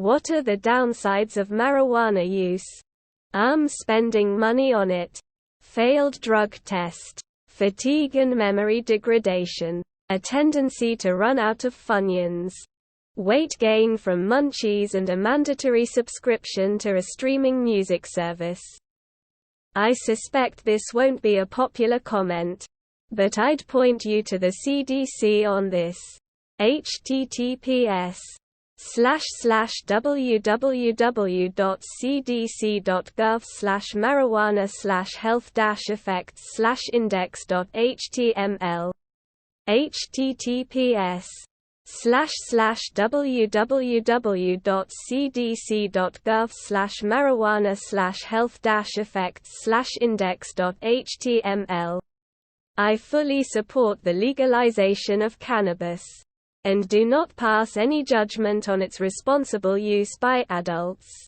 What are the downsides of marijuana use? Spending money on it. Failed drug test. Fatigue and memory degradation. A tendency to run out of Funyuns. Weight gain from munchies and a mandatory subscription to a streaming music service. I suspect this won't be a popular comment, but I'd point you to the CDC on this. https://www.cdc.gov/marijuana/health-effects/index.html https://www.cdc.gov/marijuana/health-effects/index.html. I fully support the legalization of cannabis, and do not pass any judgment on its responsible use by adults.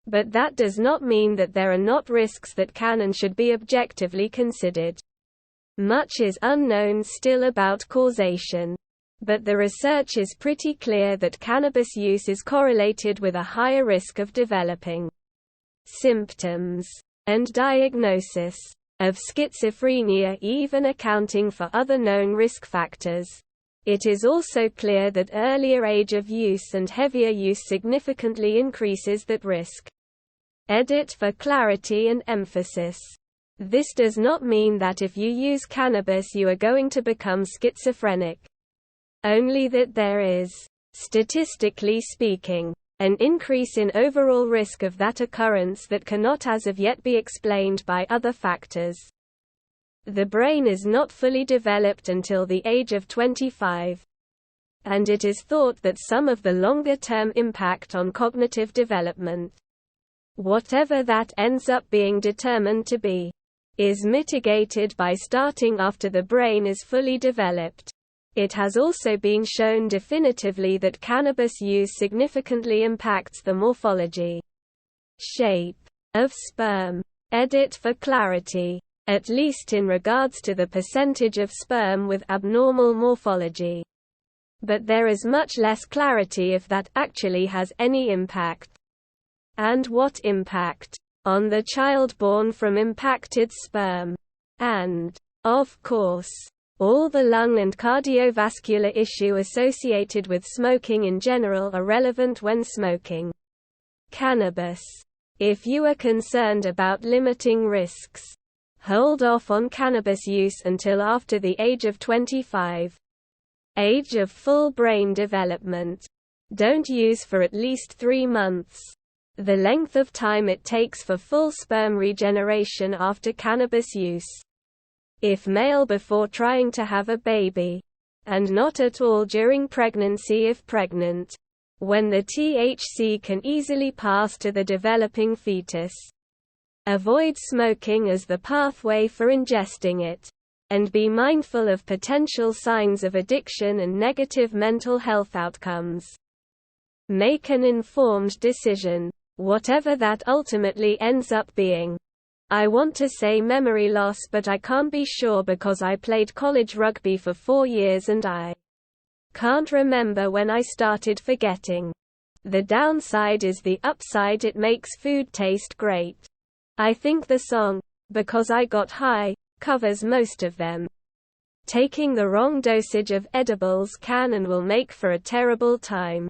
But that does not mean that there are not risks that can and should be objectively considered. Much is unknown still about causation, but the research is pretty clear that cannabis use is correlated with a higher risk of developing symptoms and diagnosis of schizophrenia, even accounting for other known risk factors. It is also clear that earlier age of use and heavier use significantly increases that risk. Edit for clarity and emphasis. This does not mean that if you use cannabis you are going to become schizophrenic. Only that there is, statistically speaking, an increase in overall risk of that occurrence that cannot as of yet be explained by other factors. The brain is not fully developed until the age of 25, and it is thought that some of the longer-term impact on cognitive development, whatever that ends up being determined to be, is mitigated by starting after the brain is fully developed. It has also been shown definitively that cannabis use significantly impacts the morphology, shape, of sperm. Edit for clarity, at least in regards to the percentage of sperm with abnormal morphology. But there is much less clarity if that actually has any impact. And what impact? On the child born from impacted sperm. And, of course, all the lung and cardiovascular issue associated with smoking in general are relevant when smoking cannabis. If you are concerned about limiting risks, hold off on cannabis use until after the age of 25. Age of full brain development. Don't use for at least 3 months. The length of time it takes for full sperm regeneration after cannabis use. If male before trying to have a baby, and not at all during pregnancy if pregnant, when the THC can easily pass to the developing fetus. Avoid smoking as the pathway for ingesting it, and be mindful of potential signs of addiction and negative mental health outcomes. Make an informed decision, whatever that ultimately ends up being. I want to say memory loss, but I can't be sure because I played college rugby for 4 years and I can't remember when I started forgetting. The downside is the upside: it makes food taste great. I think the song, "Because I Got High," covers most of them. Taking the wrong dosage of edibles can and will make for a terrible time.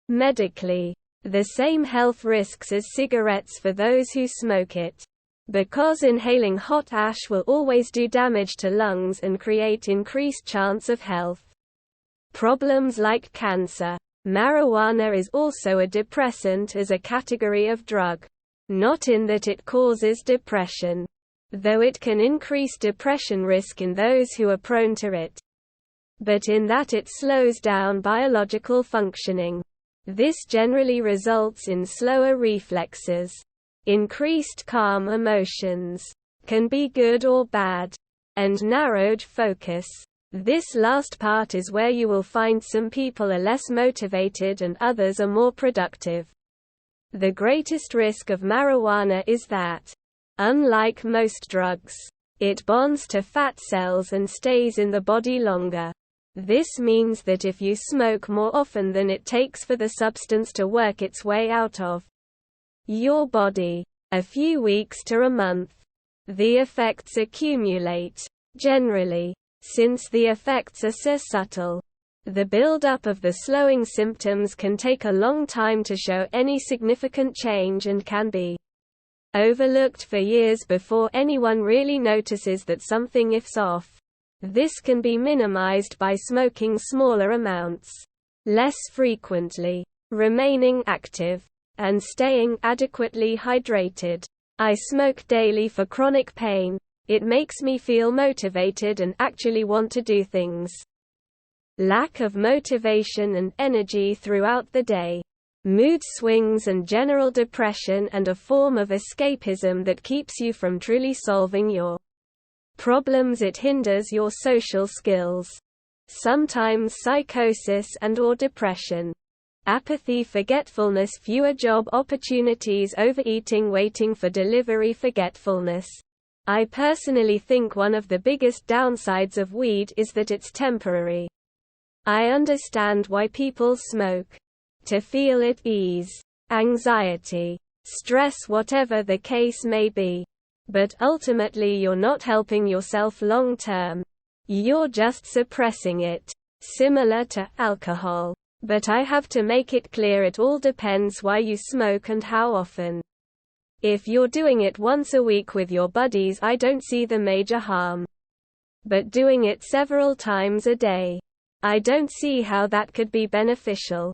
Medically, the same health risks as cigarettes for those who smoke it. Because inhaling hot ash will always do damage to lungs and create increased chance of health problems like cancer. Marijuana is also a depressant as a category of drug. Not in that it causes depression, though it can increase depression risk in those who are prone to it, but in that it slows down biological functioning. This generally results in slower reflexes, increased calm emotions, can be good or bad, and narrowed focus. This last part is where you will find some people are less motivated and others are more productive. The greatest risk of marijuana is that, unlike most drugs, it bonds to fat cells and stays in the body longer. This means that if you smoke more often than it takes for the substance to work its way out of your body, a few weeks to a month, the effects accumulate. Generally, since the effects are so subtle, the build-up of the slowing symptoms can take a long time to show any significant change and can be overlooked for years before anyone really notices that something is off. This can be minimized by smoking smaller amounts, less frequently, remaining active, and staying adequately hydrated. I smoke daily for chronic pain. It makes me feel motivated and actually want to do things. Lack of motivation and energy throughout the day, mood swings and general depression, and a form of escapism that keeps you from truly solving your problems. It hinders your social skills. Sometimes psychosis and/or depression. Apathy, forgetfulness, fewer job opportunities, overeating, waiting for delivery, forgetfulness. I personally think one of the biggest downsides of weed is that it's temporary. I understand why people smoke. To feel at ease, anxiety, stress, whatever the case may be. But ultimately you're not helping yourself long term. You're just suppressing it. Similar to alcohol. But I have to make it clear it all depends why you smoke and how often. If you're doing it once a week with your buddies, I don't see the major harm. But doing it several times a day, I don't see how that could be beneficial.